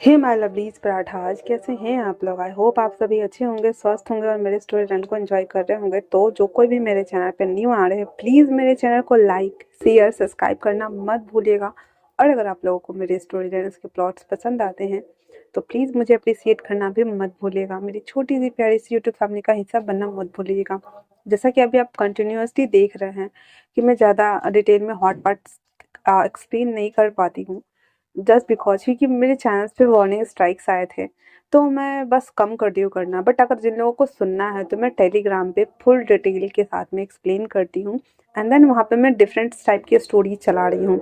Hey my lovelies parathas, कैसे हैं आप लोग। आई होप आप सभी अच्छे होंगे, स्वस्थ होंगे और मेरे स्टोरी को एंजॉय कर रहे होंगे। तो जो कोई भी मेरे चैनल पे न्यू आ रहे हैं, प्लीज़ मेरे चैनल को लाइक शेयर सब्सक्राइब करना मत भूलिएगा। और अगर आप लोगों को मेरे स्टोरी के प्लॉट्स पसंद आते हैं तो प्लीज़ मुझे अप्रिसिएट करना भी मत भूलिएगा। मेरी छोटी सी प्यारी सी यूट्यूब फैमिली का हिस्सा बनना मत भूलिएगा। जैसा कि अभी आप कंटिन्यूसली देख रहे हैं कि मैं ज़्यादा डिटेल में हॉट पार्ट्स एक्सप्लेन नहीं कर पाती हूँ, जस्ट बिकॉज क्योंकि मेरे चैनल्स पे वार्निंग स्ट्राइक्स आए थे, तो मैं बस कम कर दी हूँ करना। बट अगर जिन लोगों को सुनना है तो मैं टेलीग्राम पे फुल डिटेल के साथ में एक्सप्लेन करती हूँ। एंड देन वहाँ पे मैं डिफरेंट टाइप की स्टोरी चला रही हूँ।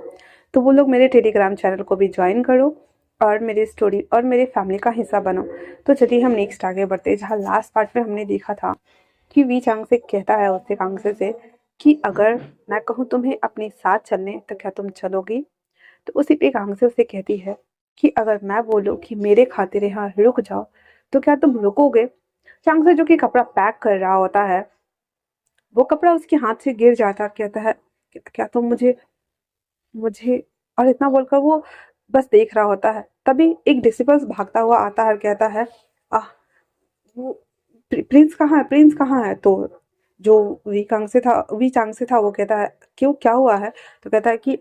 तो वो लोग मेरे टेलीग्राम चैनल को भी ज्वाइन करो और मेरी स्टोरी और मेरे फैमिली का हिस्सा बनो। तो चलिए हम नेक्स्ट आगे बढ़ते हैं, जहाँ लास्ट पार्ट में हमने देखा था कि वी चांग से कहता है उससे कांगसे से कि अगर मैं कहूँ तुम्हें अपने साथ चलने तो क्या तुम चलोगी। तो उसी पे कांग से उसे कहती है कि अगर मैं बोलूँ कि मेरे खातिर यहाँ रुक जाओ तो क्या तुम रुकोगे। चांग से जो कि कपड़ा पैक कर रहा होता है, वो कपड़ा उसके हाथ से गिर जाता, कहता है क्या तुम मुझे मुझे और इतना बोलकर वो बस देख रहा होता है। तभी एक डिसिबल्स भागता हुआ आता है और कहता है आह, वो प्रिंस कहाँ है, प्रिंस कहाँ है। तो जो वी चांग से था वो कहता है क्यों, क्या हुआ है। तो कहता है कि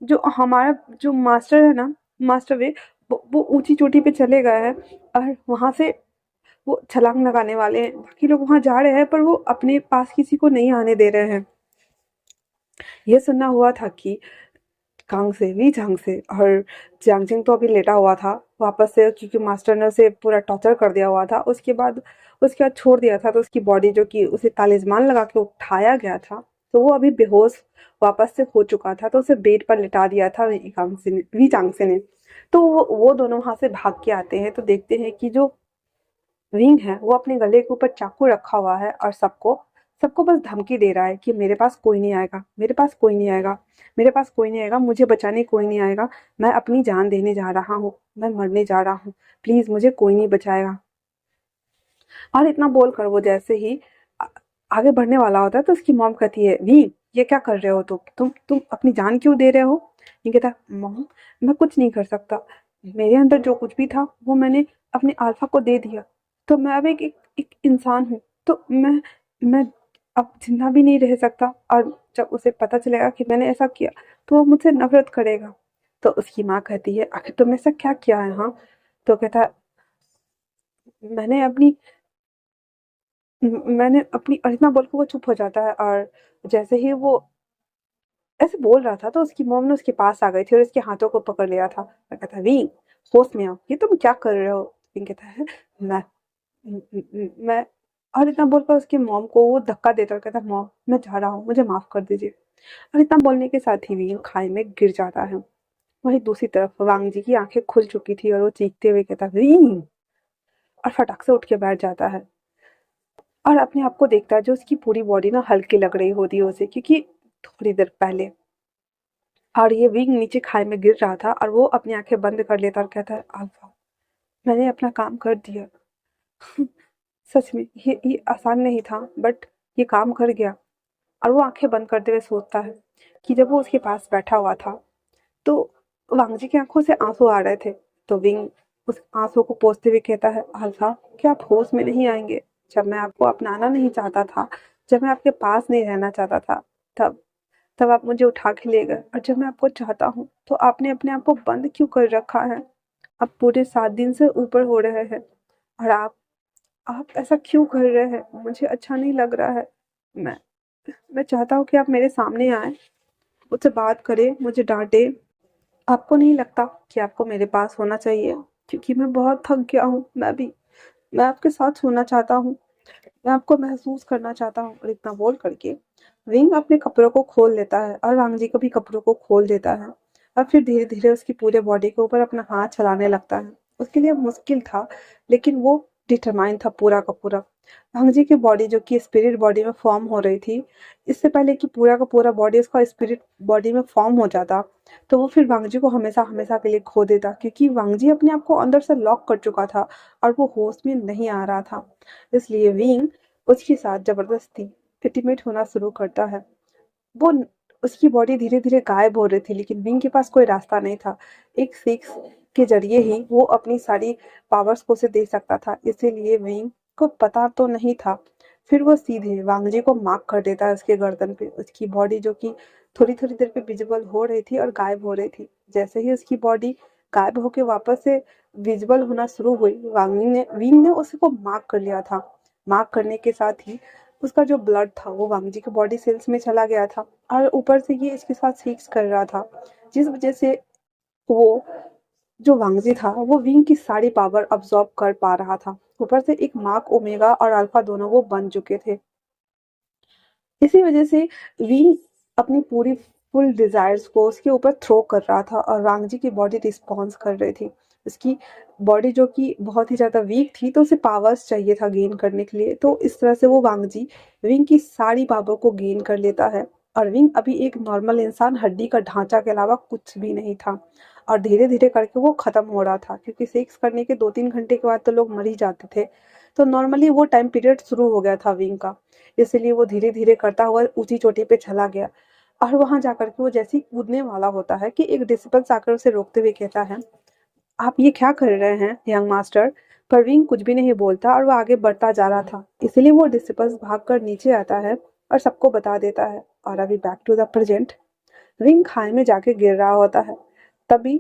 जो हमारा जो मास्टर है ना, मास्टर वे, वो ऊंची चोटी पे चले गए हैं और वहां से वो छलांग लगाने वाले हैं। बाकी लोग वहां जा रहे हैं पर वो अपने पास किसी को नहीं आने दे रहे हैं। ये सुनना हुआ था कि कांग से वी चांग से और जियांगजिंग तो अभी लेटा हुआ था वापस से, क्योंकि मास्टर ने उसे पूरा टॉर्चर कर दिया हुआ था। उसके बाद छोड़ दिया था, तो उसकी बॉडी जो कि उसे तालिस्मान लगा के उठाया गया था, तो वो अभी बेहोश वापस से हो चुका था। तो उसे बेड पर लिटा दिया था वी चांग से ने। तो वो दोनों वहां से भाग के आते हैं, तो देखते हैं कि जो विंग है वो अपने गले के ऊपर चाकू रखा हुआ है और सबको सबको बस धमकी दे रहा है कि मेरे पास कोई नहीं आएगा, मेरे पास कोई नहीं आएगा, मेरे पास कोई नहीं आएगा, मुझे बचाने कोई नहीं आएगा। मैं अपनी जान देने जा रहा हूँ, मैं मरने जा रहा हूँ, प्लीज मुझे कोई नहीं बचाएगा। और इतना बोलकर वो जैसे ही आ- आगे बढ़ने वाला होता है तो उसकी मॉम कहती है वी, ये क्या कर रहे हो तुम अपनी जान क्यों दे रहे हो। ये कहता मॉम, मैं कुछ नहीं कर सकता, मेरे अंदर जो कुछ भी था वो मैंने अपने अल्फा को दे दिया। तो मैं अब एक इंसान हूँ, तो मैं अब जिंदा भी नहीं रह सकता। और जब उसे पता चलेगा कि मैंने ऐसा किया तो वो मुझसे नफरत करेगा। तो उसकी माँ कहती है आखिर तुमने ऐसा क्या किया है। हाँ, तो कहता है मैंने अपनी मैंने अपनी और इतना बोल के वो चुप हो जाता है। और जैसे ही वो ऐसे बोल रहा था तो उसकी मॉम ने उसके पास आ गई थी और उसके हाथों को पकड़ लिया था और कहता विंग, होश में आओ, ये तुम क्या कर रहे हो। विंग कहता है मैं मैं और इतना बोलकर उसकी मॉम को वो धक्का देता और कहता मॉम मैं जा रहा हूँ, मुझे माफ कर दीजिए। और इतना बोलने के साथ ही विंग खाई में गिर जाता है। वहीं दूसरी तरफ वांग जी की आंखें खुल चुकी थी और वो चीखते हुए कहता विंग, और फटाक से उठ के बैठ जाता है और अपने आप को देखता है जो उसकी पूरी बॉडी ना हल्की लग रही होती है उसे, क्योंकि थोड़ी देर पहले और ये विंग नीचे खाई में गिर रहा था और वो अपनी आंखें बंद कर लेता और कहता है अल्फा, मैंने अपना काम कर दिया। सच में ये आसान नहीं था, बट ये काम कर गया। और वो आंखें बंद करते हुए सोचता है कि जब वो उसके पास बैठा हुआ था तो वांगजी की आंखों से आंसू आ रहे थे। तो विंग उस आंसू को पोंछते हुए कहता है अल्फा, क्या आप होश में नहीं आएंगे। जब मैं आपको अपनाना नहीं चाहता था, जब मैं आपके पास नहीं रहना चाहता था, तब तब आप मुझे उठा के ले गए। और जब मैं आपको चाहता हूँ तो आपने अपने आप को बंद क्यों कर रखा है। आप पूरे 7 दिन से ऊपर हो रहे हैं और आप ऐसा क्यों कर रहे हैं, मुझे अच्छा नहीं लग रहा है। मैं मैं चाहता हूँ कि आप मेरे सामने आए, मुझसे बात करें, मुझे डांटे। आपको नहीं लगता कि आपको मेरे पास होना चाहिए, क्योंकि मैं बहुत थक गया हूँ। मैं आपके साथ सोना चाहता हूँ, मैं आपको महसूस करना चाहता हूँ। और इतना बोल करके विंग अपने कपड़ों को खोल लेता है और वांगजी को भी कपड़ों को खोल देता है और फिर धीरे धीरे उसकी पूरे बॉडी के ऊपर अपना हाथ चलाने लगता है। उसके लिए मुश्किल था, लेकिन वो डिटरमाइन था पूरा का पूरा। वांगजी की बॉडी जो कि स्पिरिट बॉडी में फॉर्म हो रही थी, इससे पहले कि पूरा का पूरा बॉडी उसका स्पिरिट बॉडी में फॉर्म हो जाता, तो वो फिर वांगजी को हमेशा हमेशा के लिए खो देता, क्योंकि वांगजी अपने आप को अंदर से लॉक कर चुका था और वो होश में नहीं आ रहा था। इसलिए विंग उसके साथ जबरदस्ती इंटीमेट होना शुरू करता है। वो उसकी बॉडी धीरे धीरे गायब हो रही थी, लेकिन विंग के पास कोई रास्ता नहीं था। एक फिक्स के जरिए ही वो अपनी सारी पावर्स को उसे दे सकता था, इसीलिए विंग को पता तो नहीं था। फिर वो सीधे वांगजी को मार्क कर देता है उसके गर्दन पे। उसकी बॉडी जो कि थोड़ी थोड़ी देर पे विजिबल हो रही थी और गायब हो रही थी, जैसे ही उसकी बॉडी गायब होके वापस से विजिबल होना शुरू हुई, विंग ने उसको मार्क कर लिया था। मार्क करने के साथ ही उसका जो ब्लड था वो वांगजी के बॉडी सेल्स में चला गया था, और ऊपर से ये इसके साथ सेक्स कर रहा था, जिस वजह से वो जो वांगजी था वो विंग की सारी पावर अब्सॉर्ब कर पा रहा था। ऊपर से एक मार्क ओमेगा और अल्फा दोनों वो बन चुके थे। इसी वजह से विंग अपनी पूरी फुल डिजायर्स को उसके ऊपर थ्रो कर रहा था और वांगजी की बॉडी रिस्पॉन्स कर रही थी। उसकी बॉडी जो कि बहुत ही ज़्यादा वीक थी, तो उसे पावर्स चाहिए था गेन करने के लिए, तो इस तरह से वो वांगजी विंग की सारी पावर को गेन कर लेता है। और विंग अभी एक नॉर्मल इंसान हड्डी का ढांचा के अलावा कुछ भी नहीं था, और धीरे धीरे करके वो खत्म हो रहा था, क्योंकि सेक्स करने के 2-3 घंटे के बाद तो लोग मर ही जाते थे। तो नॉर्मली वो टाइम पीरियड शुरू हो गया था विंग का, इसलिए वो धीरे धीरे करता हुआ ऊंची चोटी पे चला गया। और वहां जाकर के वो जैसे ही कूदने वाला होता है कि एक डिसिपल्स आकर उसे रोकते हुए कहता है, आप ये क्या कर रहे हैं यंग मास्टर। पर विंग कुछ भी नहीं बोलता और वो आगे बढ़ता जा रहा था, इसलिए वो डिसिपल्स भागकर नीचे आता है और सबको बता देता है। और अभी बैक टू द प्रेजेंट, विंग खाई में जाके गिर रहा होता है। तभी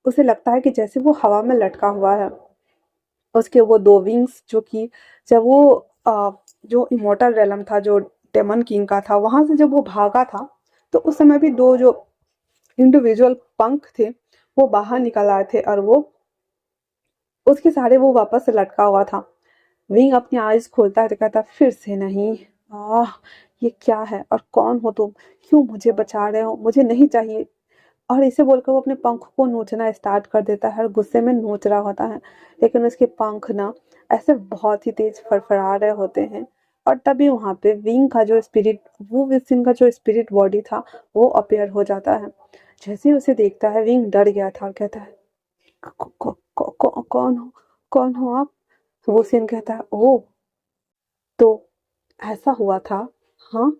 उसे लगता है कि जैसे वो हवा में लटका हुआ है। उसके वो दो विंग्स जो कि जब वो जो इमोर्टल रेलम था जो डेमन किंग का था, वहां से जब वो भागा था, तो उस समय भी दो जो इंडिविजुअल पंख थे वो बाहर निकल आए थे, और वो उसके सहारे वो वापस से लटका हुआ था। विंग अपनी आईज खोलता है तो कहता, फिर से नहीं। आह, ये क्या है और कौन हो तुम, क्यों मुझे बचा रहे हो, मुझे नहीं चाहिए। और इसे बोलकर वो अपने पंख को नोचना स्टार्ट कर देता है और गुस्से में नोच रहा होता है, लेकिन उसके पंख ना ऐसे बहुत ही तेज फड़फड़ा रहे होते हैं। और तभी वहां पे विंग का जो स्पिरिट, वो विसिन का जो स्पिरिट बॉडी था, वो अपेयर हो जाता है। जैसे ही उसे देखता है, विंग डर गया था और कहता है, कौन हो, कौन हो आप। वो सिन कहता है, ओ, तो ऐसा हुआ था। हाँ,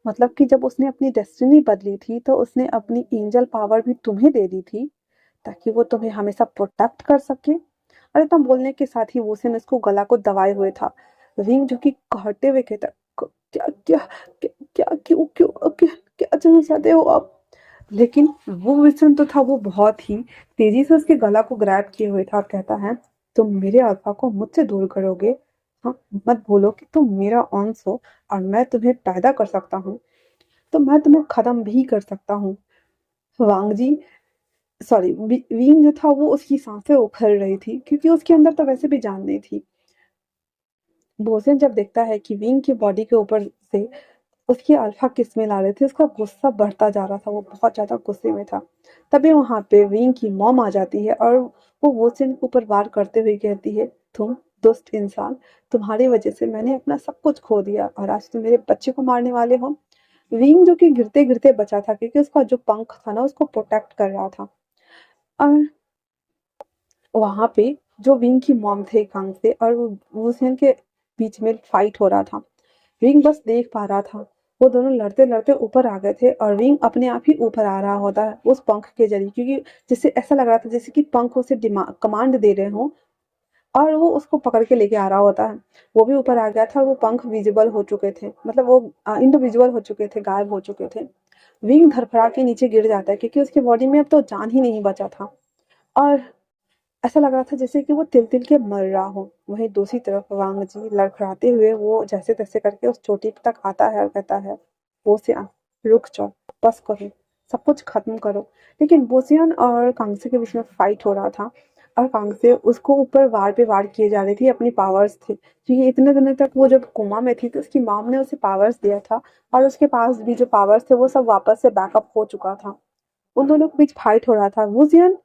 मतलब कि जब उसने अपनी डेस्टिनी बदली थी, तो उसने अपनी एंजल पावर भी तुम्हें दे दी थी, ताकि वो तुम्हें हमेशा प्रोटेक्ट कर सके। और इतना बोलने के साथ ही वोसन उसको गला को दबाए हुए था। विंग जो कि कहते हुए कहता, क्या क्या क्या क्या क्यों क्यों क्या, क्या चाहना चाहते हो आप। लेकिन वो विसन तो था, वो बहुत ही तेजी से उसके गला को ग्रैब किए हुए था और कहता है, तुम मेरे अल्फा को मुझसे दूर करोगे। हाँ, मत भूलो कि तुम मेरा अंश हो, और मैं तुम्हें पैदा कर सकता हूँ, तो मैं तुम्हें खत्म भी कर सकता हूँ। वांगजी, सॉरी, विंग जो था वो उसकी सांसें उखड़ रही थी, क्योंकि उसके अंदर तो वैसे भी जान नहीं थी। बोसेन जब देखता है कि विंग की बॉडी के ऊपर से उसकी अल्फा की स्मेल आ रही थी, उसका गुस्सा बढ़ता जा रहा था, वो बहुत ज्यादा गुस्से में था। तभी वहां पे विंग की मॉम आ जाती है और वो वोसेन के ऊपर वार करते हुए कहती है, तुम दुष्ट इंसान, तुम्हारी वजह से मैंने अपना सब कुछ खो दिया और आज तुम मेरे बच्चे को मारने वाले हो। विंग जो कि गिरते गिरते बचा था, क्योंकि उसका जो पंख था ना उसको प्रोटेक्ट कर रहा था। और वहां पे जो विंग की मॉम थे कांग से और वुसेन के बीच में फाइट हो रहा था। विंग बस देख पा रहा था। वो दोनों लड़ते लड़ते ऊपर आ गए थे और विंग अपने आप ही ऊपर आ रहा होता है उस पंख के जरिए, क्योंकि जिससे ऐसा लग रहा था जैसे कि पंख उसे कमांड दे रहे हों, और वो उसको पकड़ के लेके आ रहा होता है। वो भी ऊपर आ गया था और वो पंख विजिबल हो चुके थे, मतलब वो इंडिविजुअल हो चुके थे, गायब हो चुके थे। विंग धड़फड़ा के नीचे गिर जाता है, क्योंकि उसकी बॉडी में अब तो जान ही नहीं बचा था, और ऐसा लग रहा था जैसे कि वो तिल तिल के मर रहा हो। वहीं दूसरी तरफ वांग जी लड़खड़ाते हुए वो जैसे तैसे करके उस चोटी तक आता है और कहता है, बोसियान, रुक जाओ, बस करो, सब कुछ खत्म करो। लेकिन बोसियान और कांगसे के बीच में फाइट हो रहा था, और कांगसे उसको ऊपर वार पे वार किए जा रही थी, अपनी पावर्स थे, क्योंकि इतने दिनों तक वो जब कोमा में थी तो उसकी मॉम ने उसे पावर्स दिया था, और उसके पास भी जो पावर्स थे वो सब वापस से बैकअप हो चुका था। उन दोनों के बीच फाइट हो रहा था। बोसियान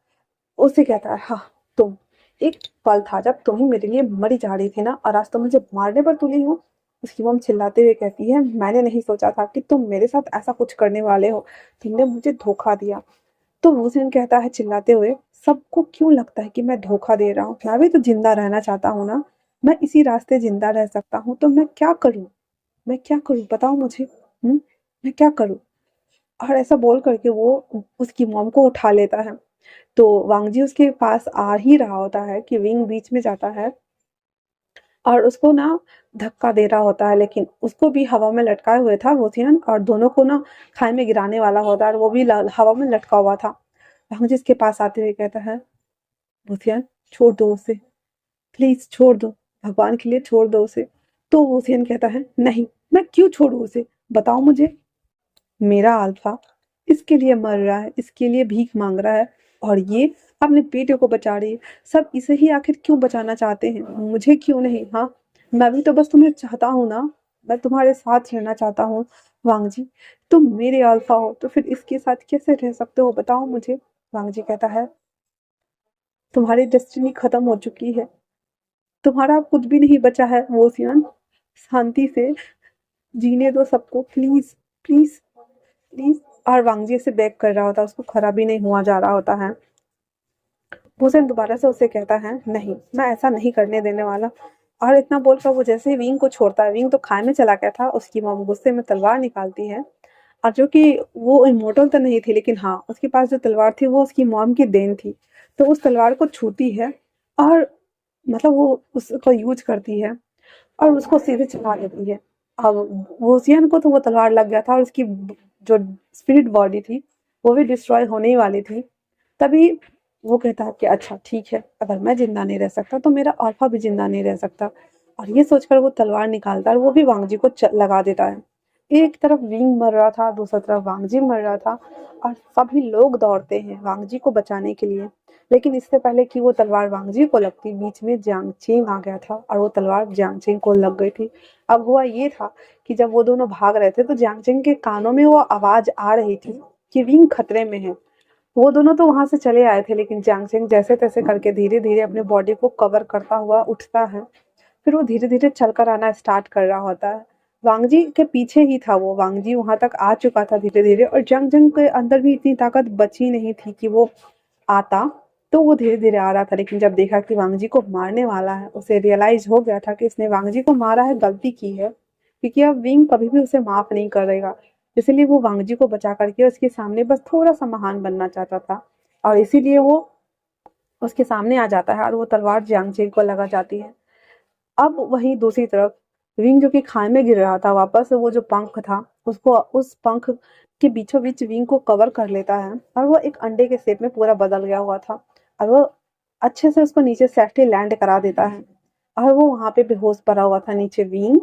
उसे कहता है, हाँ, तुम, एक पल था जब तुम ही मेरे लिए मरी जा रही थी ना, और आज तुम मुझे मारने पर तुली हो। उसकी मॉम चिल्लाते हुए कहती है, मैंने नहीं सोचा था कि तुम मेरे साथ ऐसा कुछ करने वाले हो, तुमने मुझे धोखा दिया। तो हुसैन कहता है चिल्लाते हुए, सबको क्यों लगता है कि मैं धोखा दे रहा हूँ, मैं भी तो जिंदा रहना चाहता हूँ ना, मैं इसी रास्ते जिंदा रह सकता हूँ, तो मैं क्या करूँ, मैं क्या करूँ, बताओ मुझे। मैं क्या करूँ। और ऐसा बोल करके वो उसकी मॉम को उठा लेता है। तो वांग जी उसके पास आ ही रहा होता है कि विंग बीच में जाता है और उसको ना धक्का दे रहा होता है, लेकिन उसको भी हवा में लटकाए हुए था वोसियन, और दोनों को ना खाई में गिराने वाला होता है और वो भी हवा में लटका हुआ था। वांग जी इसके पास आते हुए कहता है, वोसियन छोड़ दो उसे, प्लीज छोड़ दो, भगवान के लिए छोड़ दो उसे। तो वोसियन कहता है, नहीं, मैं क्यों छोड़ू उसे, बताओ मुझे। मेरा अल्फा इसके लिए मर रहा है, इसके लिए भीख मांग रहा है, और ये अपने बेटे को बचा रही है। सब इसे ही आखिर क्यों बचाना चाहते हैं, मुझे क्यों नहीं? हाँ, मैं भी तो बस तुम्हें चाहता हूँ ना, मैं तुम्हारे साथ रहना चाहता हूँ। वांग जी, तुम मेरे अल्फा हो तो फिर इसके साथ कैसे रह सकते हो, बताओ मुझे। वांग जी कहता है, तुम्हारी डेस्टिनी खत्म हो चुकी है, तुम्हारा कुछ भी नहीं बचा है वोसियन, शांति से जीने दो सबको, प्लीज प्लीज प्लीज। और वांगजी से बेग कर रहा होता है, उसको खरा भी नहीं हुआ जा रहा होता है। हुसैन दोबारा से उसे कहता है, नहीं, मैं ऐसा नहीं करने देने वाला। और इतना बोलकर वो जैसे ही विंग को छोड़ता है, विंग तो खाई में चला गया था, उसकी मॉम गुस्से में तलवार निकालती है। और जो कि वो इमोर्टल तो नहीं थी, लेकिन हाँ, उसके पास जो तलवार थी वो उसकी मॉम की देन थी। तो उस तलवार को छूती है और मतलब वो उसको यूज करती है और उसको सीधे चला देती है। अब वोसियन को तो वो तलवार लग गया था और उसकी जो स्पिरिट बॉडी थी वो भी डिस्ट्रॉय होने ही वाली थी। तभी वो कहता है कि अच्छा ठीक है, अगर मैं जिंदा नहीं रह सकता तो मेरा अल्फा भी जिंदा नहीं रह सकता। और ये सोचकर वो तलवार निकालता है और वो भी वांगजी को लगा देता है। एक तरफ विंग मर रहा था, दूसरी तरफ वांगजी मर रहा था, और सभी लोग दौड़ते हैं वांगजी को बचाने के लिए। लेकिन इससे पहले कि वो तलवार वांगजी को लगती, बीच में जियांगचेंग आ गया था और वो तलवार जियांगचेंग को लग गई थी। अब हुआ ये था कि जब वो दोनों भाग रहे थे तो जियांगचेंग के कानों में वो आवाज आ रही थी कि विंग खतरे में है। वो दोनों तो वहां से चले आए थे, लेकिन जियांगचेंग जैसे तैसे करके धीरे धीरे अपने बॉडी को कवर करता हुआ उठता है। फिर वो धीरे धीरे चलकर आना स्टार्ट कर रहा होता है। वांगजी के पीछे ही था वो, वांगजी वहां तक आ चुका था धीरे धीरे, और जियांगचेंग के अंदर भी इतनी ताकत बची नहीं थी कि वो आता। तो वो धीरे धीरे आ रहा था, लेकिन जब देखा कि वांगजी को मारने वाला है, उसे रियलाइज हो गया था कि इसने वांगजी को मारा है, गलती की है, क्योंकि अब विंग कभी भी उसे माफ नहीं करेगा। इसलिए वो वांगजी को बचा करके उसके सामने बस थोड़ा सा महान बनना चाहता था, और इसीलिए वो उसके सामने आ जाता है और वो तलवार जियांगचेंग को लगा जाती है। अब वहीं दूसरी तरफ विंग जो कि खाई में गिर रहा था, वापस वो जो पंख था उसको, उस पंख के बीचों बीच विंग को कवर कर लेता है और वो एक अंडे के शेप में पूरा बदल गया हुआ था, और वो अच्छे से उसको नीचे सेफ्टी लैंड करा देता है। और वो वहां पे बेहोश पड़ा हुआ था नीचे विंग,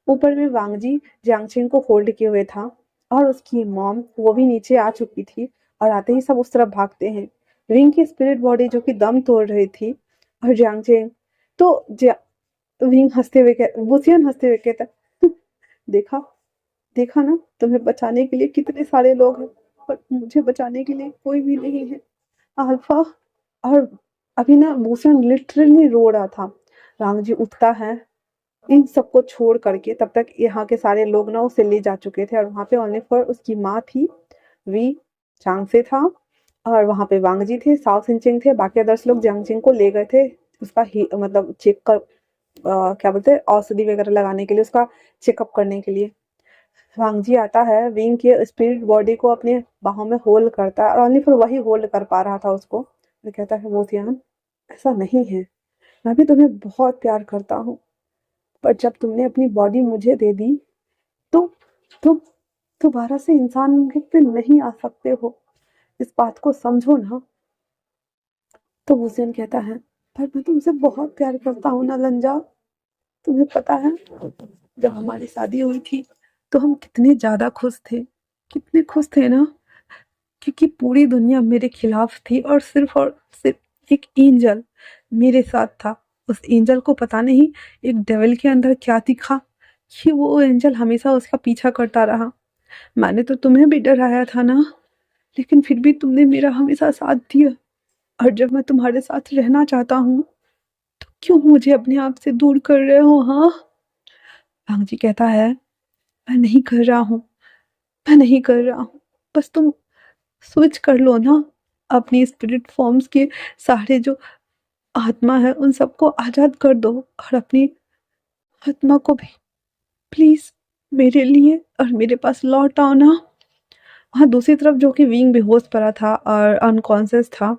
ऊपर में वांगजी जियांगचेंग को होल्ड किए हुए था, और उसकी मॉम वो भी नीचे आ चुकी थी। और आते ही सब उस तरफ भागते हैं। विंग की स्पिरिट बॉडी जो कि दम तोड़ रही थी, और जियांगचेंग तो विंग हंसते हुए वुसियन हंसते हुए कहता, देखा, देखा ना, तुम्हें बचाने के लिए कितने सारे लोग हैं, पर मुझे बचाने के लिए कोई भी नहीं है, अल्फा। और अभी ना वुसियन लिटरली रो रहा था। रांग जी उठता है इन सबको छोड़ करके, तब तक यहाँ के सारे लोग ना उसे ले जा चुके थे, और वहां पे ओनली फॉर उसकी माँ थी, वी चांग से था, और वहां पे वांगजी थे, साओ सिंचिंग थे, बाकी अदर्स लोग जियांगचिंग को ले गए थे उसका ही मतलब चेक कर क्या बोलते हैं, औषधि वगैरह लगाने के लिए, उसका चेकअप करने के लिए। वांगजी आता है, विंग की स्पिरिट बॉडी को अपने बाहों में होल्ड करता है, और ओनली फॉर वही होल्ड कर पा रहा था उसको। वो कहता है, मोतियान ऐसा नहीं है, मैं भी तुम्हें बहुत प्यार करता हूँ, पर जब तुमने अपनी बॉडी मुझे दे दी तो तुम दोबारा से इंसान पे नहीं आ सकते हो, इस बात को समझो ना। तो हुसैन कहता है, पर मैं तुमसे बहुत प्यार करता हूँ ना लंजा, तुम्हें पता है जब हमारी शादी हुई थी तो हम कितने ज्यादा खुश थे, कितने खुश थे ना, क्योंकि पूरी दुनिया मेरे खिलाफ थी और सिर्फ एक एंजल मेरे साथ था। उस एंजल को पता नहीं एक डेविल के अंदर क्या दिखा कि वो एंजल हमेशा उसका पीछा करता रहा। मैंने तो तुम्हें भी डराया था ना, लेकिन फिर भी तुमने मेरा हमेशा साथ दिया, और जब मैं तुम्हारे साथ रहना चाहता हूँ तो क्यों मुझे अपने आप से दूर कर रहे हो? हाँ, भांग जी कहता है, मैं नहीं कर रहा हूँ, मैं नहीं कर रहा हूँ, बस तुम स्विच कर लो ना, अपनी स्पिरिट फॉर्म्स के सारे जो आत्मा है उन सबको आजाद कर दो, और अपनी आत्मा को भी प्लीज मेरे लिए और मेरे पास लौट आओ ना। वहाँ दूसरी तरफ जो कि विंग बेहोश पड़ा था और अनकॉन्शियस था,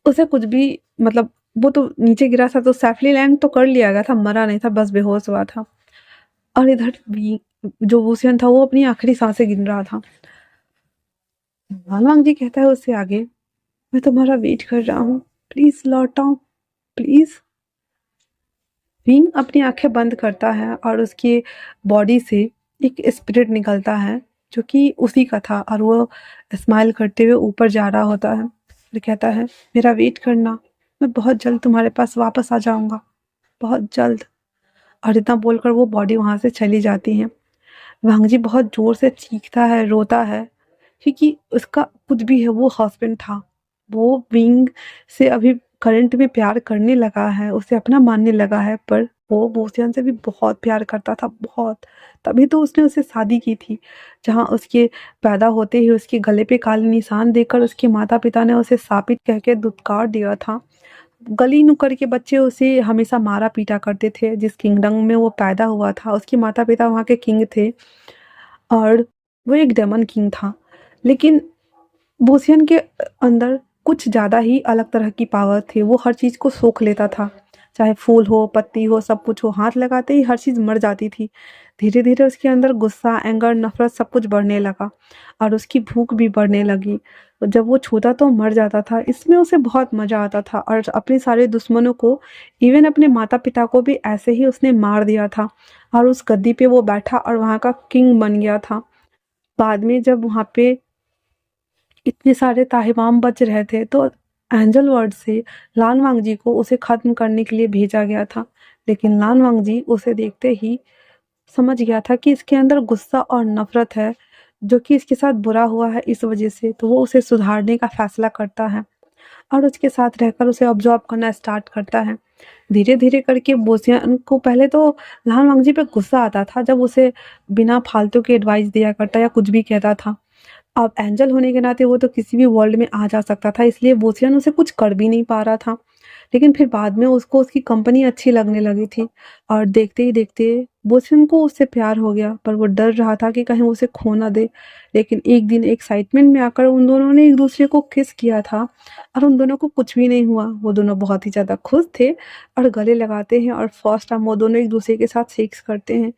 उसे कुछ भी मतलब वो तो नीचे गिरा था तो सेफली लैंड तो कर लिया गया था, मरा नहीं था, बस बेहोश हुआ था। और इधर भी जो वूसियन था वो अपनी आखिरी सांसें गिन रहा था। वांग जी कहता है उससे आगे, मैं तुम्हारा वेट कर रहा हूँ, प्लीज लौट आओ, प्लीज। विंग अपनी आंखें बंद करता है और उसकी बॉडी से एक स्पिरिट निकलता है जो कि उसी का था, और वो स्माइल करते हुए ऊपर जा रहा होता है और कहता है, मेरा वेट करना, मैं बहुत जल्द तुम्हारे पास वापस आ जाऊंगा, बहुत जल्द। और इतना बोलकर वो बॉडी वहां से चली जाती है। वांग जी बहुत जोर से चीखता है, रोता है, क्योंकि उसका कुछ भी है वो हस्बैंड था। वो विंग से अभी करंट में प्यार करने लगा है, उसे अपना मानने लगा है, पर वो बोसियन से भी बहुत प्यार करता था, बहुत। तभी तो उसने उससे शादी की थी, जहाँ उसके पैदा होते ही उसके गले पे काले निशान देकर उसके माता पिता ने उसे शापित कह के दुत्कार दिया था। गली नुक्कड़ के बच्चे उसे हमेशा मारा पीटा करते थे। जिस किंगडम में वो पैदा हुआ था उसके माता पिता वहाँ के किंग थे, और वो एक डेमन किंग था। लेकिन बोसियन के अंदर कुछ ज़्यादा ही अलग तरह की पावर थी। वो हर चीज़ को सोख लेता था, चाहे फूल हो, पत्ती हो, सब कुछ हो, हाथ लगाते ही हर चीज़ मर जाती थी। धीरे धीरे उसके अंदर गुस्सा, एंगर, नफरत सब कुछ बढ़ने लगा, और उसकी भूख भी बढ़ने लगी। जब वो छूता तो मर जाता था। इसमें उसे बहुत मज़ा आता था, और अपने सारे दुश्मनों को, इवन अपने माता पिता को भी ऐसे ही उसने मार दिया था, और उस गद्दी पे वो बैठा और वहाँ का किंग बन गया था। बाद में जब वहाँ पे इतने सारे ताहिमाम बच रहे थे तो एंजल वर्ड से लान वांग जी को उसे खत्म करने के लिए भेजा गया था। लेकिन लान वांग जी उसे देखते ही समझ गया था कि इसके अंदर गुस्सा और नफरत है, जो कि इसके साथ बुरा हुआ है इस वजह से। तो वो उसे सुधारने का फैसला करता है और उसके साथ रहकर उसे ऑब्जॉर्व करना स्टार्ट करता है। धीरे धीरे करके बोसियन को पहले तो लान वांग जी पे गुस्सा आता था, जब उसे बिना फालतू के एडवाइस दिया करता या कुछ भी कहता था। अब एंजल होने के नाते वो तो किसी भी वर्ल्ड में आ जा सकता था, इसलिए बोसियन उसे कुछ कर भी नहीं पा रहा था। लेकिन फिर बाद में उसको उसकी कंपनी अच्छी लगने लगी थी, और देखते ही देखते बोसियन को उससे प्यार हो गया। पर वो डर रहा था कि कहीं वो उसे खो ना दे। लेकिन एक दिन एक्साइटमेंट में आकर उन दोनों ने एक दूसरे को किस किया था, और उन दोनों को कुछ भी नहीं हुआ। वो दोनों बहुत ही ज़्यादा खुश थे और गले लगाते हैं, और फर्स्ट टाइम वो दोनों एक दूसरे के साथ सेक्स करते हैं।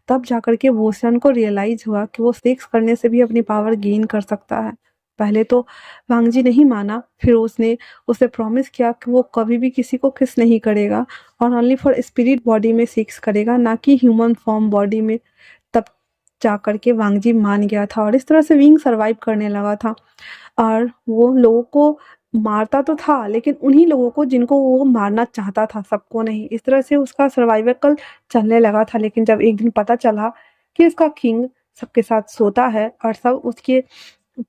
तब जाकर के वोसन को रियलाइज हुआ कि वो सेक्स करने से भी अपनी पावर गेन कर सकता है। पहले तो वांगजी नहीं माना, फिर उसने उसे प्रॉमिस किया कि वो कभी भी किसी को किस नहीं करेगा, और ओनली फॉर स्पिरिट बॉडी में सेक्स करेगा, ना कि ह्यूमन फॉर्म बॉडी में। तब जाकर के वांगजी मान गया था, और इस तरह से विंग सरवाइव करने लगा था। और वो लोगों को मारता तो था, लेकिन उन्हीं लोगों को जिनको वो मारना चाहता था, सबको नहीं। इस तरह से उसका सर्वाइवल चलने लगा था। लेकिन जब एक दिन पता चला कि इसका किंग सबके साथ सोता है और सब उसके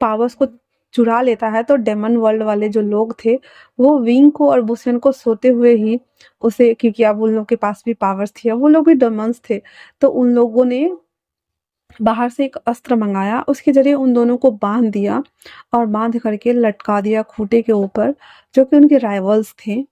पावर्स को चुरा लेता है, तो डेमन वर्ल्ड वाले जो लोग थे वो विंग को और बुसियन को सोते हुए ही उसे, क्योंकि अब उन लोगों के पास भी पावर्स थी, अब वो लोग भी डेमन्स थे, तो उन लोगों ने बाहर से एक अस्त्र मंगाया, उसके ज़रिए उन दोनों को बाँध दिया, और बाँध करके लटका दिया खूँटे के ऊपर, जो कि उनके राइवल्स थे।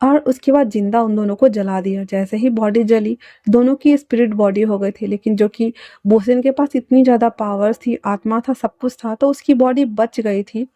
और उसके बाद ज़िंदा उन दोनों को जला दिया। जैसे ही बॉडी जली, दोनों की स्पिरिट बॉडी हो गई थी, लेकिन जो कि बोसेन के पास इतनी ज़्यादा पावर्स थी, आत्मा था, सब कुछ था, तो उसकी बॉडी बच गई थी।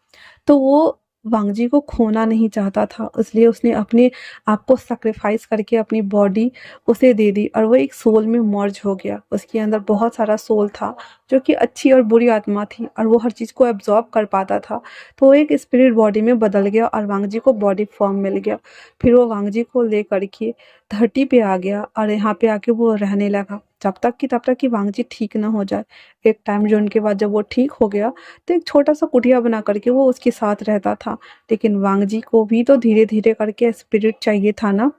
तो वो वांगजी को खोना नहीं चाहता था, इसलिए उसने अपने आप को सैक्रिफाइस करके अपनी बॉडी उसे दे दी, और वो एक सोल में मर्ज हो गया। उसके अंदर बहुत सारा सोल था, जो कि अच्छी और बुरी आत्मा थी, और वो हर चीज़ को एब्जॉर्ब कर पाता था। तो वो एक स्पिरिट बॉडी में बदल गया, और वांगजी को बॉडी फॉर्म मिल गया। फिर वो वांगजी को लेकर के धरती पे आ गया, और यहाँ पे आके वो रहने लगा, तब तक कि वांगजी ठीक ना हो जाए। एक टाइम जोन के बाद जब वो ठीक हो गया, तो एक छोटा सा कुटिया बना करके वो उसके साथ रहता था। लेकिन वांगजी को भी तो धीरे धीरे करके स्पिरिट चाहिए था ना।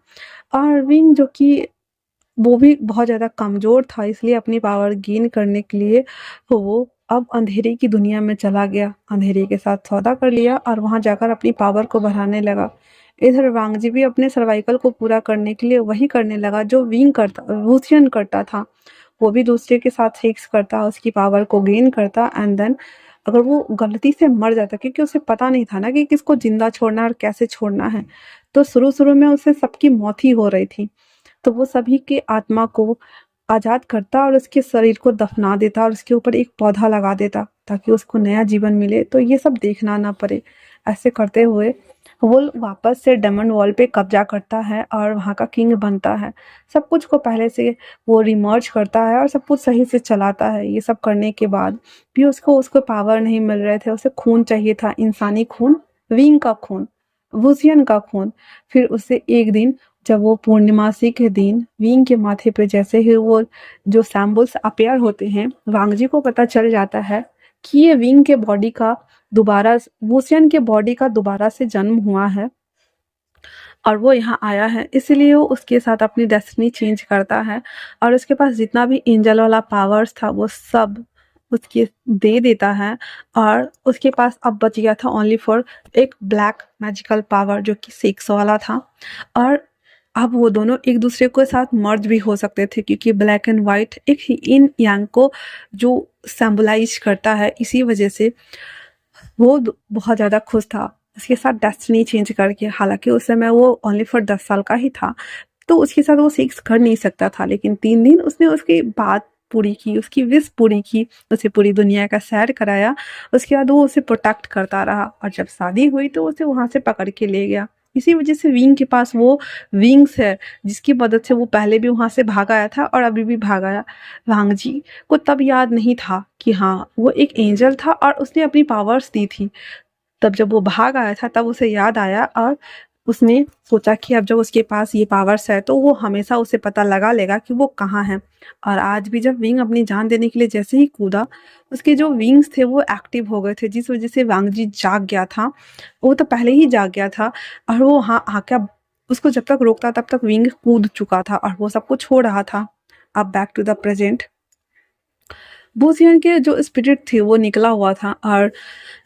और विंग, जो कि वो भी बहुत ज़्यादा कमज़ोर था, इसलिए अपनी पावर गेन करने के लिए वो अब अंधेरे की दुनिया में चला गया। अंधेरे के साथ सौदा कर लिया और वहाँ जाकर अपनी पावर को बढ़ाने लगा। इधर वांगजी भी अपने सर्वाइकल को पूरा करने के लिए वही करने लगा जो विंग करता, वुशियन करता था। वो भी दूसरे के साथ सेक्स करता, उसकी पावर को गेन करता, एंड देन अगर वो गलती से मर जाता, क्योंकि उसे पता नहीं था ना कि किसको जिंदा छोड़ना है और कैसे छोड़ना है। तो शुरू शुरू में उसे सबकी मौत ही हो रही थी। तो वो सभी के आत्मा को आज़ाद करता और उसके शरीर को दफना देता, और उसके ऊपर एक पौधा लगा देता, ताकि उसको नया जीवन मिले, तो ये सब देखना ना पड़े। ऐसे करते हुए वो वापस से डेमन वॉल पे कब्जा करता है और वहाँ का किंग बनता है। सब कुछ को पहले से वो रिमर्ज करता है और सब कुछ सही से चलाता है। ये सब करने के बाद भी उसको उसको पावर नहीं मिल रहे थे। उसे खून चाहिए था, इंसानी खून, विंग का खून, वुसियन का खून। फिर उसे एक दिन जब वो पूर्णिमासी के दिन विंग के माथे पे जैसे ही वो जो सैम्बल्स अपीयर होते हैं, वांगजी को पता चल जाता है कि ये विंग के बॉडी का दोबारा, वुसियन के बॉडी का दोबारा से जन्म हुआ है और वो यहाँ आया है। इसलिए वो उसके साथ अपनी डेस्टिनी चेंज करता है और उसके पास जितना भी एंजल वाला पावर्स था वो सब उसके दे देता है। और उसके पास अब बच गया था ओनली फॉर एक ब्लैक मैजिकल पावर जो कि 6 वाला था। और अब वो दोनों एक दूसरे के साथ मर्ज भी हो सकते थे क्योंकि ब्लैक एंड वाइट एक ही इन यांग को जो सिंबलाइज करता है। इसी वजह से वो बहुत ज़्यादा खुश था उसके साथ डेस्टिनी चेंज करके। हालांकि उस समय वो ओनली फॉर 10 साल का ही था तो उसके साथ वो सेक्स कर नहीं सकता था, लेकिन 3 दिन उसने उसकी बात पूरी की, उसकी विश पूरी की, उसे पूरी दुनिया का सैर कराया। उसके बाद वो उसे प्रोटेक्ट करता रहा और जब शादी हुई तो उसे वहाँ से पकड़ के ले गया। इसी वजह से विंग के पास वो विंग्स है जिसकी मदद से वो पहले भी वहाँ से भाग आया था और अभी भी भाग आया। वांगजी को तब याद नहीं था कि हाँ वो एक एंजल था और उसने अपनी पावर्स दी थी। तब जब वो भाग आया था तब उसे याद आया और उसने सोचा कि अब जब उसके पास ये पावर्स है तो वो हमेशा उसे पता लगा लेगा कि वो कहाँ है। और आज भी जब विंग अपनी जान देने के लिए जैसे ही कूदा, उसके जो विंग्स थे वो एक्टिव हो गए थे, जिस वजह से वांगजी जाग गया था। वो तो पहले ही जाग गया था और वो वहाँ आके उसको जब तक रोकता तब तक विंग कूद चुका था और वो सब कुछ हो रहा था। अब बैक टू द प्रेजेंट, बुसियन के जो स्पिरिट थी वो निकला हुआ था और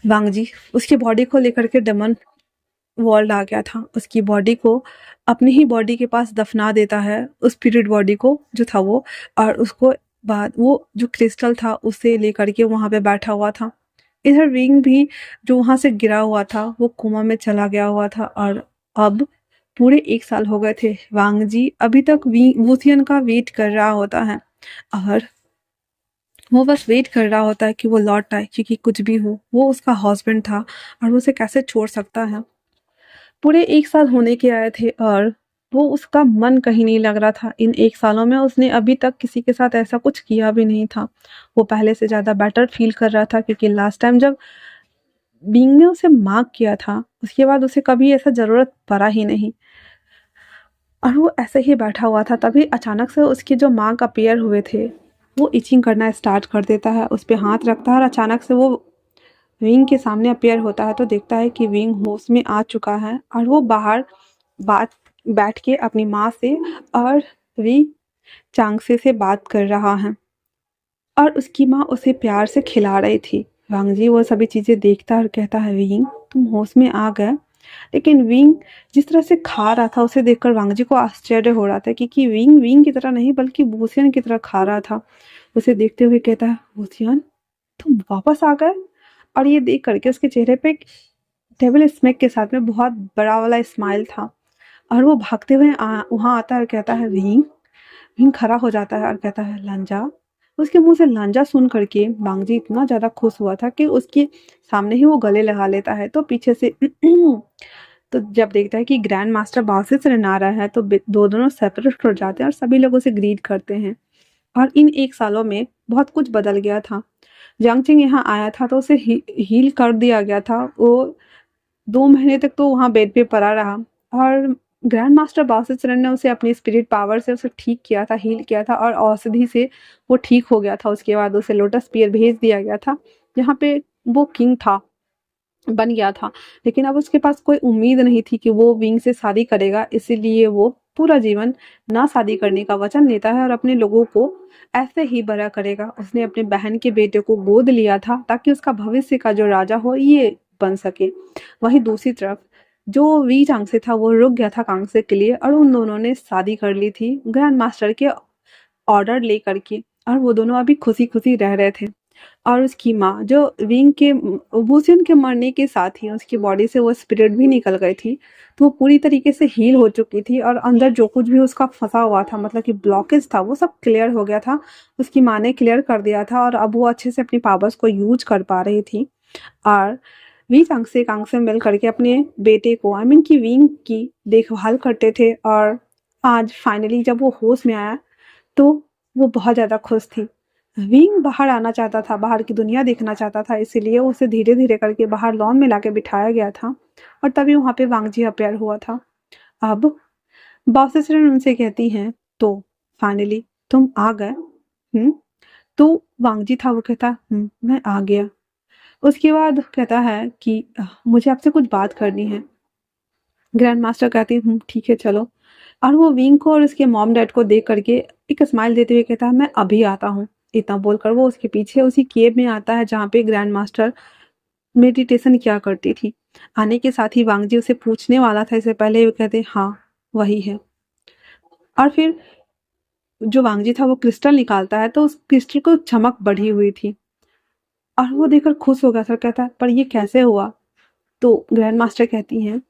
वांगजी उसकी बॉडी को लेकर के डेमन वर्ल्ड आ गया था। उसकी बॉडी को अपनी ही बॉडी के पास दफना देता है, उस स्पिरिट बॉडी को जो था वो, और उसको बाद वो जो क्रिस्टल था उसे लेकर के वहाँ पे बैठा हुआ था। इधर विंग भी जो वहाँ से गिरा हुआ था वो कोमा में चला गया हुआ था और अब पूरे 1 साल हो गए थे। वांगजी अभी तक वुसियन का वेट कर रहा होता है और वो बस वेट कर रहा होता है कि वो लौट आए, क्योंकि कुछ भी हो वो उसका हस्बैंड था और वो उसे कैसे छोड़ सकता है। पूरे 1 साल होने के आए थे और वो उसका मन कहीं नहीं लग रहा था। इन 1 सालों में उसने अभी तक किसी के साथ ऐसा कुछ किया भी नहीं था। वो पहले से ज़्यादा बेटर फील कर रहा था क्योंकि लास्ट टाइम जब बीइंग ने उसे मार्क किया था उसके बाद उसे कभी ऐसा ज़रूरत पड़ा ही नहीं और वो ऐसे ही बैठा हुआ था। तभी अचानक से उसके जो मार्क अपीयर हुए थे वो इचिंग करना स्टार्ट कर देता है, उस पर हाथ रखता है और अचानक से वो विंग के सामने अपीयर होता है तो देखता है कि विंग होश में आ चुका है और वो बाहर बात बैठ के अपनी माँ से और वी चांगसे से बात कर रहा है और उसकी माँ उसे प्यार से खिला रही थी। वांगजी वो सभी चीज़ें देखता है और कहता है विंग तुम होश में आ गए। लेकिन विंग जिस तरह से खा रहा था उसे देखकर वांगजी को आश्चर्य हो रहा था क्योंकि विंग विंग की तरह नहीं बल्कि वुसियन की तरह खा रहा था। उसे देखते हुए कहता है वुसियन तुम वापस आ गए। और ये देख करके उसके चेहरे पे एक डेविल स्मेक के साथ में बहुत बड़ा वाला स्माइल था और वो भागते हुए वहाँ आता है और कहता है विंग। विंग खड़ा हो जाता है और कहता है लांजा। उसके मुंह से लांजा सुन करके बांगजी इतना ज़्यादा खुश हुआ था कि उसके सामने ही वो गले लगा लेता है। तो पीछे से तो जब देखता है कि ग्रैंड मास्टर बाउंसी से आ रहा है तो दोनों सेपरेट हो जाते हैं और सभी लोग उसे ग्रीट करते हैं। और इन 1 सालों में बहुत कुछ बदल गया था। जांगचिंग यहाँ आया था तो उसे हील कर दिया गया था। वो 2 महीने तक तो वहाँ बेड पे पड़ा रहा और ग्रैंड मास्टर बासुचरण ने उसे अपनी स्पिरिट पावर से उसे ठीक किया था, हील किया था और औषधि से वो ठीक हो गया था। उसके बाद उसे लोटस पियर भेज दिया गया था जहाँ पे वो किंग था, बन गया था। लेकिन अब उसके पास कोई उम्मीद नहीं थी कि वो विंग से शादी करेगा, इसीलिए वो पूरा जीवन ना शादी करने का वचन लेता है और अपने लोगों को ऐसे ही बड़ा करेगा। उसने अपने बहन के बेटे को गोद लिया था ताकि उसका भविष्य का जो राजा हो ये बन सके। वहीं दूसरी तरफ जो वी चांगसे था वो रुक गया था कांगसे के लिए और उन दोनों ने शादी कर ली थी ग्रैंड मास्टर के ऑर्डर लेकर के और वो दोनों अभी खुशी खुशी रह रहे थे। और उसकी माँ जो विंग के वुसियन के मरने के साथ ही उसकी बॉडी से वो स्पिरिट भी निकल गई थी तो वो पूरी तरीके से हील हो चुकी थी और अंदर जो कुछ भी उसका फंसा हुआ था मतलब कि ब्लॉकेज था वो सब क्लियर हो गया था। उसकी माँ ने क्लियर कर दिया था और अब वो अच्छे से अपनी पावर्स को यूज कर पा रही थी। और वी आंख से मिल करके अपने बेटे को की विंग की देखभाल करते थे। और आज फाइनली जब वो होश में आया तो वो बहुत ज़्यादा खुश थी। विंग बाहर आना चाहता था, बाहर की दुनिया देखना चाहता था, इसीलिए उसे धीरे धीरे करके बाहर लॉन में लाके बिठाया गया था। और तभी वहाँ पे वांगजी अपेयर हुआ था। अब बॉसेसरन उनसे कहती हैं, तो फाइनली तुम आ गए। तो वांगजी था, वो कहता मैं आ गया। उसके बाद कहता है कि मुझे आपसे कुछ बात करनी है। ग्रैंड मास्टर कहती ठीक है चलो। और वो विंग को और उसके मॉम डैड को देख करके एक स्माइल देते हुए कहता है मैं अभी आता हूँ। इतना बोलकर वो उसके पीछे उसी केव में आता है जहाँ पे ग्रैंड मास्टर मेडिटेशन किया करती थी। आने के साथ ही वांगजी उसे पूछने वाला था, इससे पहले वो कहते हाँ वही है। और फिर जो वांगजी था वो क्रिस्टल निकालता है, तो उस क्रिस्टल को चमक बढ़ी हुई थी और वो देखकर खुश हो गया। सर कहता है पर ये कैसे हुआ? तो ग्रैंड मास्टर कहती हैं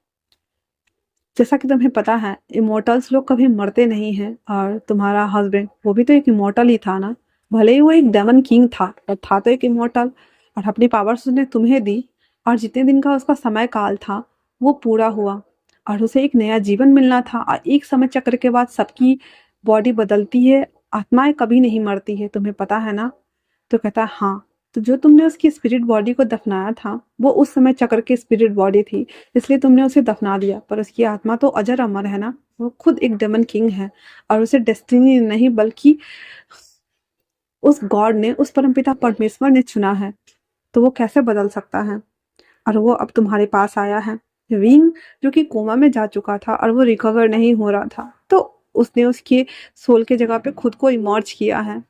जैसा कि तुम्हें पता है इमोर्टल्स लोग कभी मरते नहीं हैं, और तुम्हारा हस्बैंड वो भी तो एक इमोर्टल ही था ना। भले ही वो एक डेमन किंग था पर था तो एक इमोर्टल। और अपनी पावर्स उसने तुम्हें दी, और जितने दिन का उसका समय काल था वो पूरा हुआ और उसे एक नया जीवन मिलना था। और एक समय चक्र के बाद सबकी बॉडी बदलती है, आत्माएं कभी नहीं मरती है, तुम्हें पता है ना। तो कहता है हाँ। तो जो तुमने उसकी स्पिरिट बॉडी को दफनाया था वो उस समय चक्र की स्पिरिट बॉडी थी, इसलिए तुमने उसे दफना दिया, पर उसकी आत्मा तो अजर अमर है ना। वो खुद एक डेमन किंग है और उसे डेस्टिनी नहीं बल्कि उस गॉड ने, उस परमपिता परमेश्वर ने चुना है, तो वो कैसे बदल सकता है। और वो अब तुम्हारे पास आया है। विंग जो कि कोमा में जा चुका था और वो रिकवर नहीं हो रहा था, तो उसने उसके सोल के जगह पे खुद को इमर्ज किया है।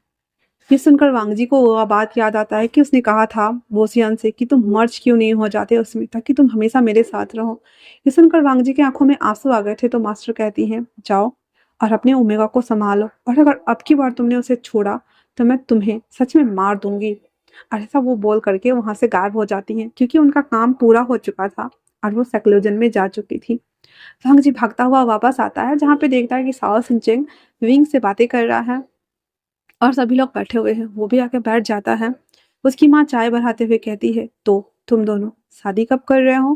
ये सुनकर वांगजी को वो बात याद आता है कि उसने कहा था बोसियान से कि तुम मर्ज क्यों नहीं हो जाते उसमें, ताकि तुम हमेशा मेरे साथ रहो। ये सुनकर वांगजी की आंखों में आंसू आ गए थे। तो मास्टर कहती हैं जाओ और अपने ओमेगा को संभालो, और अगर अब की बार तुमने उसे छोड़ा तो मैं तुम्हें सच में मार दूंगी। और ऐसा वो बोल करके वहां से गायब हो जाती हैं, क्योंकि उनका काम पूरा हो चुका था और वो सेक्लोजन में जा चुकी थी। वांगजी भागता हुआ वापस आता है, जहाँ पे देखता है कि साओ सिंचेंग विंग से बातें कर रहा है और सभी लोग बैठे हुए हैं। वो भी आके बैठ जाता है। उसकी माँ चाय बढ़ाते हुए कहती है तो तुम दोनों शादी कब कर रहे हो,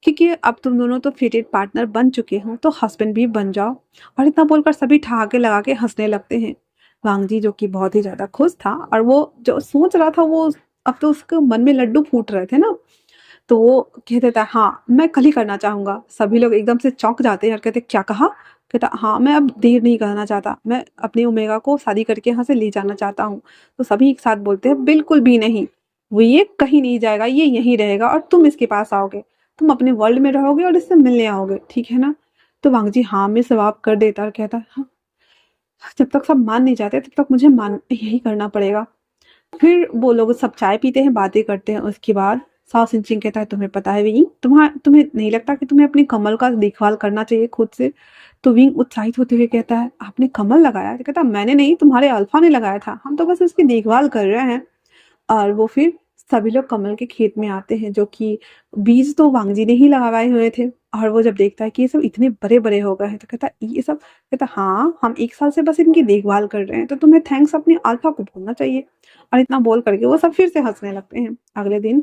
क्योंकि अब तुम दोनों तो फिटेड पार्टनर बन चुके हो, तो हस्बैंड भी बन जाओ। और इतना बोलकर सभी ठहाके लगा के हंसने लगते हैं। वांगजी जो कि बहुत ही ज्यादा खुश था और वो जो सोच रहा था वो अब तो उसके मन में लड्डू फूट रहे थे ना, तो वो कह देता है हाँ मैं कल ही करना चाहूंगा। सभी लोग एकदम से चौंक जाते हैं और कहते क्या कहा? कहता हाँ मैं अब देर नहीं करना चाहता, मैं अपनी ओमेगा को शादी करके यहाँ से ले जाना चाहता हूँ। तो सभी एक साथ बोलते हैं बिल्कुल भी नहीं, वो ये कहीं नहीं जाएगा, ये यहीं रहेगा और तुम इसके पास आओगे, तुम अपने वर्ल्ड में रहोगे और इससे मिलने आओगे, ठीक है ना। तो वांगजी हाँ में जवाब कर देता और कहता हाँ जब तक सब मान नहीं जाते तब तक मुझे मान यही करना पड़ेगा। फिर वो लोग सब चाय पीते हैं, बातें करते हैं। उसके बाद साओ सिंचिंग कहता है तुम्हें पता है विंग, तुम्हें नहीं लगता कि तुम्हें अपनी कमल का देखभाल करना चाहिए खुद से? तो विंग उत्साहित होते हुए कहता है आपने कमल लगाया? तो कहता मैंने नहीं, तुम्हारे अल्फा ने लगाया था, हम तो बस उसकी देखभाल कर रहे हैं। और वो फिर सभी लोग कमल के खेत में आते हैं, जो कि बीज तो वांगजी ने ही लगाए हुए थे। और वो जब देखता है कि ये सब इतने बड़े बड़े हो गए हैं तो कहता ये सब, कहता हाँ हम एक साल से बस इनकी देखभाल कर रहे हैं, तो तुम्हें थैंक्स अपने अल्फा को बोलना चाहिए। और इतना बोल करके वो सब फिर से हंसने लगते हैं। अगले दिन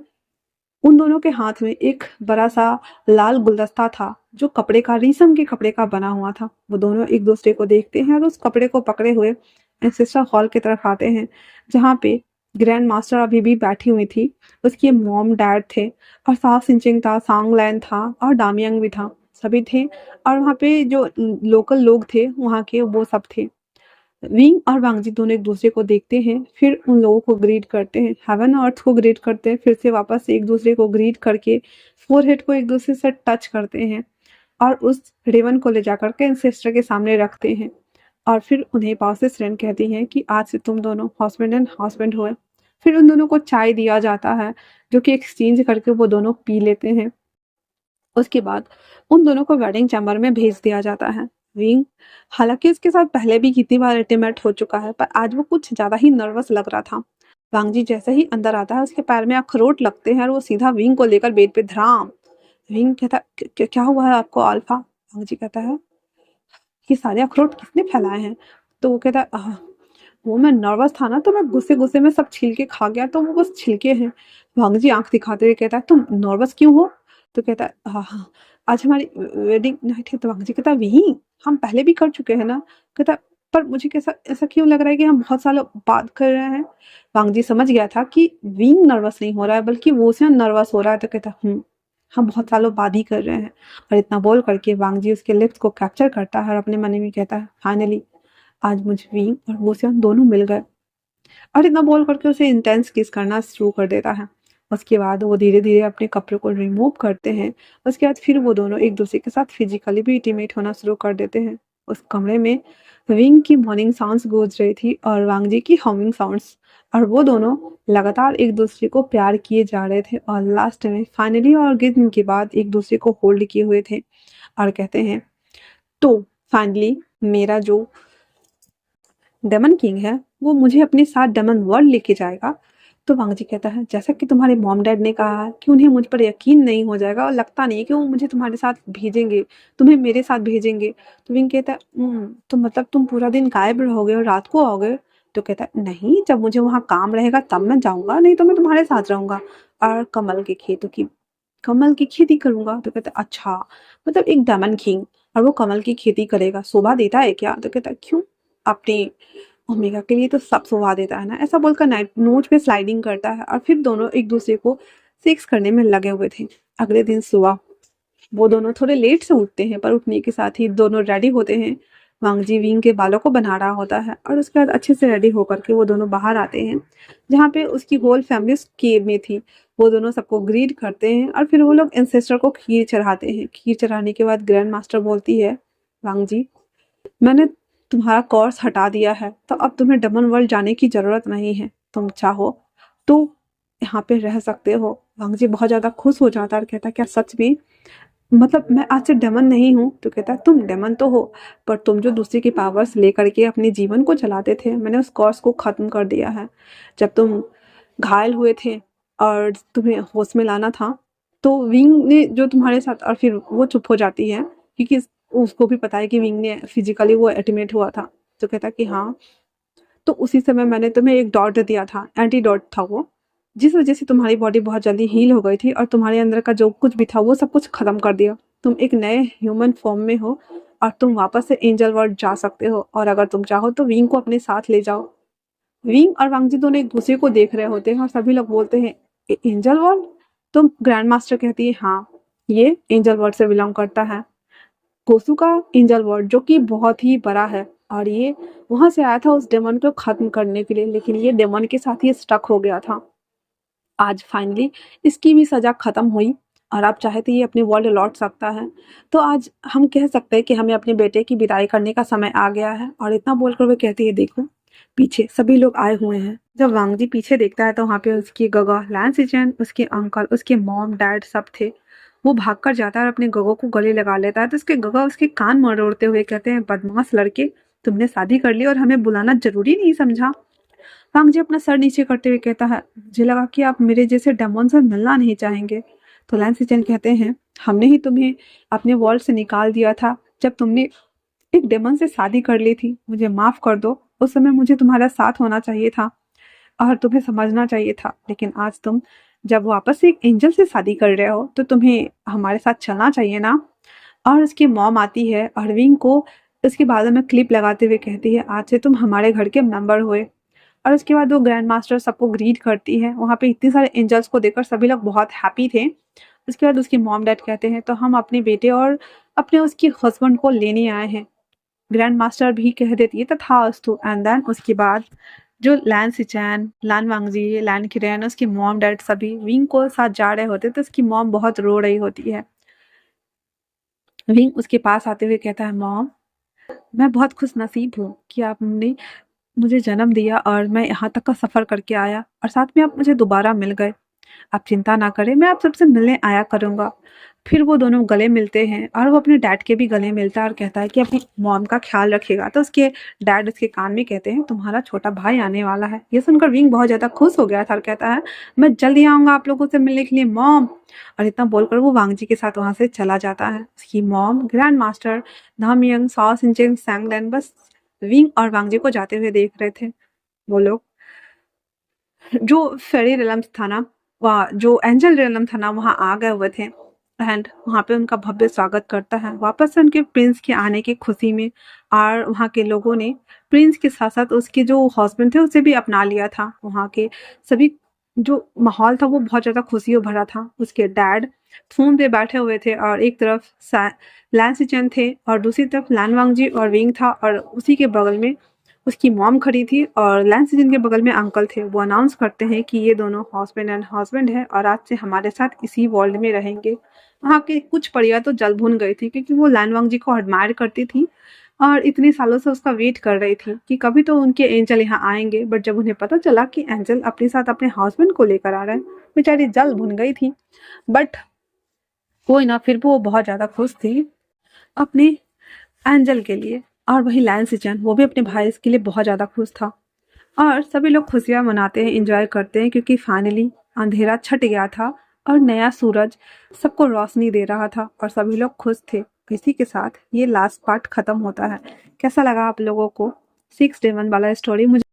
उन दोनों के हाथ में एक बड़ा सा लाल गुलदस्ता था, जो कपड़े का, रेशम के कपड़े का बना हुआ था। वो दोनों एक दूसरे को देखते हैं और उस कपड़े को पकड़े हुए एंसेस्टर हॉल की तरफ आते हैं, जहाँ पे ग्रैंड मास्टर अभी भी बैठी हुई थी। उसके मॉम डैड थे और साफ सिंचिंग था, सांगलैन था और डामियंग भी था, सभी थे। और वहाँ पे जो लोकल लोग थे वहाँ के, वो सब थे। विंग और वांगजी दोनों एक दूसरे को देखते हैं, फिर उन लोगों को ग्रीट करते हैं, हेवन और अर्थ को ग्रीट करते हैं, फिर से वापस एक दूसरे को ग्रीट करके फोरहेड को एक दूसरे से टच करते हैं और उस रेवन को ले जाकर के एंसेस्टर के सामने रखते हैं। और फिर उन्हें पाउसेस रेन कहती हैं कि आज से तुम दोनों हस्बैंड एंड हस्बैंड हुए। फिर उन दोनों को चाय दिया जाता है, जो कि एक्सचेंज करके वो दोनों पी लेते हैं। उसके बाद उन दोनों को वेडिंग चैम्बर में भेज दिया जाता है। विंग हालांकि इसके साथ पहले भी कितनी बार इंटीमेट हो चुका है, पर आज वो कुछ ज्यादा ही नर्वस लग रहा था। वांगजी जैसे ही अंदर आता है उसके पैर में अखरोट लगते हैं और वो सीधा विंग को लेकर बेड पे धड़ाम। विंग कहता क्या हुआ है आपको अल्फा? वांगजी कहता है ये सारे अखरोट किसने फैलाए हैं? तो वो कहता है वो मैं नर्वस था ना, तो मैं गुस्से गुस्से में सब छिलके खा गया, तो वो बस छिलके हैं। वांग जी आंख दिखाते हुए कहता है, तुम नर्वस क्यों हो? तो कहता है, हाँ हाँ, आज हमारी वेडिंग नाइट है। तो वांग जी कहता है, वही हम पहले भी कर चुके हैं ना। कहता है, पर मुझे कैसा ऐसा क्यों लग रहा है कि हम बहुत सालों बाद कर रहे हैं। वांग जी समझ गया था कि विंग नर्वस नहीं हो रहा है, बल्कि वो से नर्वस हो रहा है। तो कहता है, हम बहुत सालों बाद ही कर रहे हैं। और इतना बोल करके वांग जी उसके लिप्स को कैप्चर करता है और अपने मन में कहता है, फाइनली आज मुझे विंग और वोसियन दोनों मिल गए। और इतना बोल करके उसे इंटेंस किस करना शुरू कर देता है। उसके बाद वो धीरे धीरे अपने कपड़े को रिमूव करते हैं। उसके बाद फिर वो दोनों एक दूसरे के साथ फिजिकली भी इंटीमेट होना शुरू कर देते हैं। उस कमरे में विंग की मॉर्निंग साउंड्स गूंज रही थी और वांग जी की हमिंग साउंड्स, और वो दोनों लगातार एक दूसरे को प्यार किए जा रहे थे और लास्ट में फाइनली ऑर्गेज्म के बाद एक दूसरे को होल्ड किए हुए थे और कहते हैं, तो फाइनली मेरा जो डेमन किंग है वो मुझे अपने साथ डेमन वर्ल्ड लेके जाएगा। तो वांग जी कहता है, जैसा कि तुम्हारे मॉम डैड ने कहा कि उन्हें मुझ पर यकीन नहीं हो जाएगा और लगता नहीं है कि वो मुझे तुम्हारे साथ भेजेंगे, तुम्हें मेरे साथ भेजेंगे। तो विंग कहता है, तो मतलब तुम पूरा दिन गायब रहोगे और रात को आओगे? तो कहता है, नहीं, जब मुझे वहाँ काम रहेगा तब मैं जाऊंगा, नहीं तो मैं तुम्हारे साथ रहूंगा और कमल की खेती करूंगा। तो कहता है, अच्छा, मतलब एक डेमन किंग और वो कमल की खेती करेगा, शोभा देता है क्या? तो कहता है, क्यों, अपने ओमेगा के लिए तो सब सुवा देता है ना। ऐसा बोलकर नाइट नोच पे स्लाइडिंग करता है और फिर दोनों एक दूसरे को सेक्स करने में लगे हुए थे। अगले दिन सुबह वो दोनों थोड़े लेट से उठते हैं, पर उठने के साथ ही दोनों रेडी होते हैं। वांग जी विंग के बालों को बना रहा होता है और उसके बाद अच्छे से रेडी होकर के वो दोनों बाहर आते हैं, जहाँ पे उसकी होल फैमिली केव में थी। वो दोनों सबको ग्रीट करते हैं और फिर वो लोग एंसेस्टर को खीर चढ़ाते हैं। खीर चढ़ाने के बाद ग्रैंड मास्टर बोलती है, वांग जी, मैंने तुम्हारा कोर्स हटा दिया है, तो अब तुम्हें डेमन वर्ल्ड जाने की ज़रूरत नहीं है। तुम चाहो तो यहाँ पे रह सकते हो। वांग जी बहुत ज़्यादा खुश हो जाता है और कहता है, क्या सच में? मतलब मैं आज से डेमन नहीं हूँ? तो कहता है, तुम डेमन तो हो, पर तुम जो दूसरे की पावर्स लेकर के अपने जीवन को चलाते थे, मैंने उस कोर्स को ख़त्म कर दिया है। जब तुम घायल हुए थे और तुम्हें होश में लाना था, तो विंग ने जो तुम्हारे साथ, और फिर वो चुप हो जाती है क्योंकि उसको भी पता है कि विंग ने फिजिकली वो एटिमेट हुआ था। तो कहता कि हाँ, तो उसी समय मैंने तुम्हें एक डॉट दिया था, एंटीडोट था वो, जिस वजह से तुम्हारी बॉडी बहुत जल्दी हील हो गई थी और तुम्हारे अंदर का जो कुछ भी था वो सब कुछ खत्म कर दिया। तुम एक नए ह्यूमन फॉर्म में हो और तुम वापस से एंजल वर्ल्ड जा सकते हो, और अगर तुम चाहो तो विंग को अपने साथ ले जाओ। विंग और वांगजी दोनों एक दूसरे को देख रहे होते हैं और सभी लोग बोलते हैं, एंजल वर्ल्ड? तो ग्रैंड मास्टर कहती है, हाँ, ये एंजल वर्ल्ड से बिलोंग करता है, कोसू का एंजल वर्ल्ड, जो कि बहुत ही बड़ा है। और ये वहां से आया था उस डेमन को खत्म करने के लिए, लेकिन ये डेमन के साथ ही स्टक हो गया था। आज फाइनली इसकी भी सजा खत्म हुई और आप चाहे तो ये अपने वर्ल्ड लौट सकता है। तो आज हम कह सकते हैं कि हमें अपने बेटे की विदाई करने का समय आ गया है। और इतना बोलकर वो कहती है, देखो पीछे सभी लोग आए हुए हैं। जब वांग जी पीछे देखता है तो वहाँ पे उसकी गगा लैंसिचेन, उसके अंकल, उसके मॉम डैड सब थे। वो भागकर जाता है और अपने गगो को गले लगा लेता है, तो उसके गगा उसके कान मरोड़ते हुए कहते हैं, बदमाश लड़के, तुमने शादी कर ली और हमें बुलाना जरूरी नहीं समझा। वांग जी अपना सर नीचे करते हुए कहता है, मुझे लगा कि आप मेरे जैसे डेमन से मिलना नहीं चाहेंगे। तो लैंसिचेन कहते हैं, हमने ही तुम्हें अपने वर्ल्ड से निकाल दिया था जब तुमने एक डेमन से शादी कर ली थी। मुझे माफ कर दो, उस समय मुझे तुम्हारा साथ होना चाहिए था और तुम्हें समझना चाहिए था, लेकिन आज तुम जब वापस से एक एंजल से शादी कर रहे हो तो तुम्हें हमारे साथ चलना चाहिए ना। और उसकी मॉम आती है और विंग को उसके बालों में क्लिप लगाते हुए कहती है, आज से तुम हमारे घर के मेंबर हुए। और उसके बाद वो ग्रैंड मास्टर सबको ग्रीट करती है। वहाँ पे इतने सारे एंजल्स को देखकर सभी लोग बहुत हैप्पी थे। उसके बाद उसकी मॉम डैड कहते हैं, तो हम अपने बेटे और अपने उसके हस्बैंड को लेने आए हैं। ग्रैंड मास्टर भी कह देती है, तथास्तु। एंड देन उसके बाद जो लैन सिचैन, लैन वांगजी, लैन किरेन, उसकी मॉम डैड सभी विंग को साथ जा रहे होते, तो उसकी मॉम बहुत रो रही होती है। विंग उसके पास आते हुए कहता है, मॉम, मैं बहुत खुश नसीब हूँ कि आपने मुझे जन्म दिया और मैं यहाँ तक का सफ़र करके आया और साथ में आप मुझे दोबारा मिल गए। आप चिंता ना करें, मैं आप सबसे मिलने आया करूँगा। फिर वो दोनों गले मिलते हैं और वो अपने डैड के भी गले मिलता है और कहता है कि अपनी मॉम का ख्याल रखिएगा। तो उसके डैड उसके कान में कहते हैं, तुम्हारा छोटा भाई आने वाला है। ये सुनकर विंग बहुत ज़्यादा खुश हो गया था और कहता है, मैं जल्दी आऊँगा आप लोगों से मिलने के लिए मॉम। और इतना बोलकर वो वांग जी के साथ वहाँ से चला जाता है। उसकी मॉम, ग्रैंड मास्टर, नामयंग, सॉ सिंचेंग, सैंगलन बस विंग और वांग जी को जाते हुए देख रहे थे। वो लोग जो फेरी रिलम्स था ना, वहाँ जो एंजल रेनम था ना वहाँ आ गए हुए थे एंड वहाँ पे उनका भव्य स्वागत करता है वापस से उनके प्रिंस के आने की खुशी में। और वहाँ के लोगों ने प्रिंस के साथ साथ उसके जो हस्बैंड थे उसे भी अपना लिया था। वहाँ के सभी जो माहौल था वो बहुत ज़्यादा खुशियों भरा था। उसके डैड थ्रोन पे बैठे हुए थे और एक तरफ लैन सिचन थे और दूसरी तरफ लैन वांगजी और विंग था और उसी के बगल में उसकी मॉम खड़ी थी और लैन सिचन के बगल में अंकल थे। वो अनाउंस करते हैं कि ये दोनों हस्बैंड एंड हस्बैंड है और आज से हमारे साथ इसी वर्ल्ड में रहेंगे। वहाँ के कुछ परियां तो जल भून गई थी क्योंकि वो लैन वांगजी को एडमायर करती थी और इतने सालों से उसका वेट कर रही थी कि कभी तो उनके एंजल यहाँ आएंगे। बट जब उन्हें पता चला कि एंजल अपने साथ अपने हस्बैंड को लेकर आ रहे हैं, बेचारी जल भुन गई थी। बट कोई ना, फिर भी वो बहुत ज़्यादा खुश थी अपने एंजल के लिए। और वही लैन सिचन, वो भी अपने भाई के लिए बहुत ज़्यादा खुश था। और सभी लोग खुशियाँ मनाते हैं, इंजॉय करते हैं क्योंकि फाइनली अंधेरा छट गया था और नया सूरज सबको रोशनी दे रहा था और सभी लोग खुश थे। इसी के साथ ये लास्ट पार्ट खत्म होता है। कैसा लगा आप लोगों को 6 डेमन वाला स्टोरी? मुझे